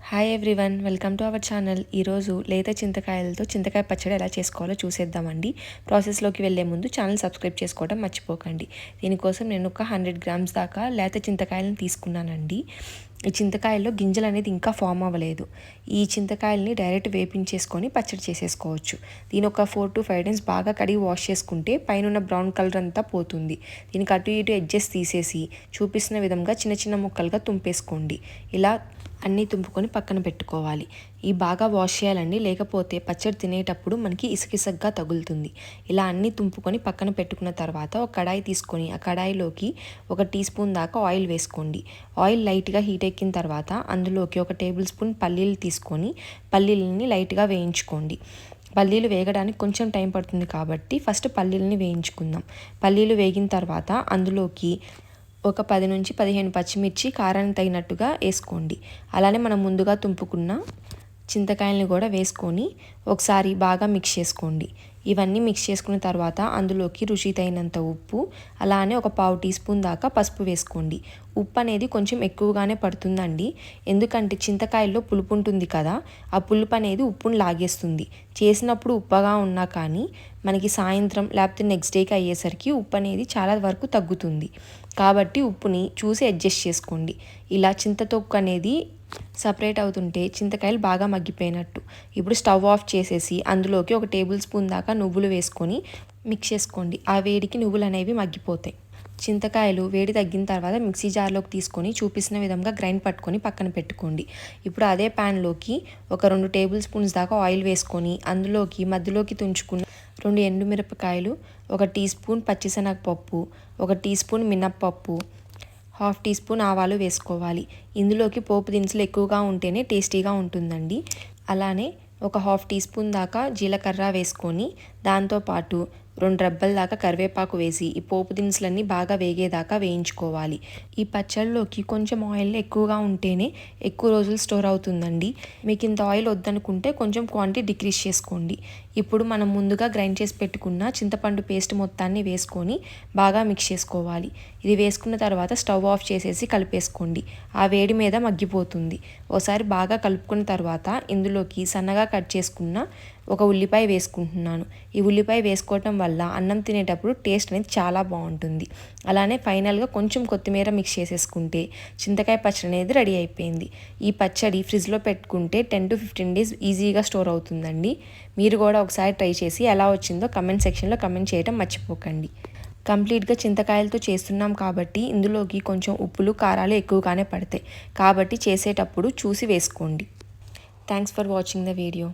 Hi everyone, welcome to our channel. ఈరోజు లేత చింతకాయలతో చింతకాయ పచ్చడి ఎలా చేసుకోవాలో చూసేద్దామండి. ప్రాసెస్లోకి వెళ్ళే ముందు ఛానల్ సబ్స్క్రైబ్ చేసుకోవడం మర్చిపోకండి. దీనికోసం నేను ఒక 100 గ్రామ్స్ దాకా లేత చింతకాయలను తీసుకున్నానండి. ఈ చింతకాయల్లో గింజలు అనేది ఇంకా ఫామ్ అవ్వలేదు. ఈ చింతకాయలని డైరెక్ట్ వేపించేసుకొని పచ్చడి చేసేసుకోవచ్చు. దీని ఒక 4 to 5 days బాగా కడిగి వాష్ చేసుకుంటే పైన బ్రౌన్ కలర్ అంతా పోతుంది. దీనికి అటు ఇటు ఎడ్జెస్ తీసేసి చూపిస్తున్న విధంగా చిన్న చిన్న ముక్కలుగా తుంపేసుకోండి. ఇలా అన్నీ తుంపుకొని పక్కన పెట్టుకోవాలి. ఈ బాగా వాష్ చేయాలండి, లేకపోతే పచ్చడి తినేటప్పుడు మనకి ఇసుకిసగ్గా తగులుతుంది. ఇలా అన్నీ తుంపుకొని పక్కన పెట్టుకున్న తర్వాత ఒక కడాయి తీసుకొని ఆ కడాయిలోకి 1 టీ స్పూన్ దాకా ఆయిల్ వేసుకోండి. ఆయిల్ లైట్గా హీట్ ఎక్కిన తర్వాత అందులోకి 1 టేబుల్ స్పూన్ పల్లీలు తీసుకొని పల్లీలని లైట్గా వేయించుకోండి. పల్లీలు వేగడానికి కొంచెం టైం పడుతుంది కాబట్టి ఫస్ట్ పల్లీలని వేయించుకుందాం. పల్లీలు వేగిన తర్వాత అందులోకి ఒక 10 నుంచి 15 పచ్చిమిర్చి కారానికి తగినట్టుగా వేసుకోండి. అలానే మనం ముందుగా తుంపుకున్న చింతకాయలని కూడా వేసుకొని ఒకసారి బాగా మిక్స్ చేసుకోండి. ఇవన్నీ మిక్స్ చేసుకున్న తర్వాత అందులోకి రుచి తగినంత ఉప్పు, అలానే ఒక 1/4 టీ స్పూన్ దాకా పసుపు వేసుకోండి. ఉప్పు అనేది కొంచెం ఎక్కువగానే పడుతుందండి, ఎందుకంటే చింతకాయల్లో పులుపు ఉంటుంది కదా, ఆ పులుపు అనేది ఉప్పును లాగేస్తుంది. చేసినప్పుడు ఉప్పగా ఉన్నా కానీ మనకి సాయంత్రం లేకపోతే నెక్స్ట్ డేకి అయ్యేసరికి ఉప్పు అనేది చాలా వరకు తగ్గుతుంది. కాబట్టి ఉప్పుని చూసి అడ్జస్ట్ చేసుకోండి. ఇలా చింతతొక్కు అనేది సపరేట్ అవుతుంటే చింతకాయలు బాగా మగ్గిపోయినట్టు. ఇప్పుడు స్టవ్ ఆఫ్ చేసేసి అందులోకి 1 టేబుల్ స్పూన్ దాకా నువ్వులు వేసుకొని మిక్స్ చేసుకోండి. ఆ వేడికి నువ్వులు అనేవి మగ్గిపోతాయి. చింతకాయలు వేడి తగ్గిన తర్వాత మిక్సీ జార్లోకి తీసుకొని చూపిస్తున్న విధంగా గ్రైండ్ పట్టుకొని పక్కన పెట్టుకోండి. ఇప్పుడు అదే ప్యాన్లోకి ఒక 2 టేబుల్ స్పూన్స్ దాకా ఆయిల్ వేసుకొని అందులోకి మధ్యలోకి తుంచుకున్న 2 ఎండుమిరపకాయలు, 1 టీ స్పూన్ పచ్చిశనగపప్పు, 1 టీ స్పూన్ మినప్పప్పు, 1/2 టీ స్పూన్ ఆవాలు వేసుకోవాలి. ఇందులోకి పోపు దినుసులు ఎక్కువగా ఉంటేనే టేస్టీగా ఉంటుందండి. అలానే ఒక 1/2 టీ స్పూన్ దాకా జీలకర్ర వేసుకొని దాంతోపాటు 2 రెబ్బల దాకా కరివేపాకు వేసి ఈ పోపు దినుసులన్నీ బాగా వేగేదాకా వేయించుకోవాలి. ఈ పచ్చళ్ళలోకి కొంచెం ఆయిల్ ఎక్కువగా ఉంటేనే ఎక్కువ రోజులు స్టోర్ అవుతుందండి. మీకు ఇంత ఆయిల్ వద్దనుకుంటే కొంచెం క్వాంటిటీ డిక్రీజ్ చేసుకోండి. ఇప్పుడు మనం ముందుగా గ్రైండ్ చేసి పెట్టుకున్న చింతపండు పేస్ట్ మొత్తాన్ని వేసుకొని బాగా మిక్స్ చేసుకోవాలి. ఇది వేసుకున్న తర్వాత స్టవ్ ఆఫ్ చేసేసి కలిపేసుకోండి. ఆ వేడి మీద మగ్గిపోతుంది. ఒకసారి బాగా కలుపుకున్న తర్వాత ఇందులోకి సన్నగా కట్ చేసుకున్న 1 ఉల్లిపాయ వేసుకుంటున్నాను. ఈ ఉల్లిపాయ వేసుకోవటం వల్ల అన్నం తినేటప్పుడు టేస్ట్ అనేది చాలా బాగుంటుంది. అలానే ఫైనల్గా కొంచెం కొత్తిమీర మిక్స్ చేసేసుకుంటే చింతకాయ పచ్చడి అనేది రెడీ అయిపోయింది. ఈ పచ్చడి ఫ్రిడ్జ్లో పెట్టుకుంటే 10 to 15 days ఈజీగా స్టోర్ అవుతుందండి. మీరు కూడా ఒకసారి ట్రై చేసి ఎలా వచ్చిందో కమెంట్ సెక్షన్లో కమెంట్ చేయడం మర్చిపోకండి. కంప్లీట్గా చింతకాయలతో చేస్తున్నాం కాబట్టి ఇందులోకి కొంచెం ఉప్పులు కారాలు ఎక్కువగానే పడతాయి. కాబట్టి చేసేటప్పుడు చూసి వేసుకోండి. Thanks for watching the video.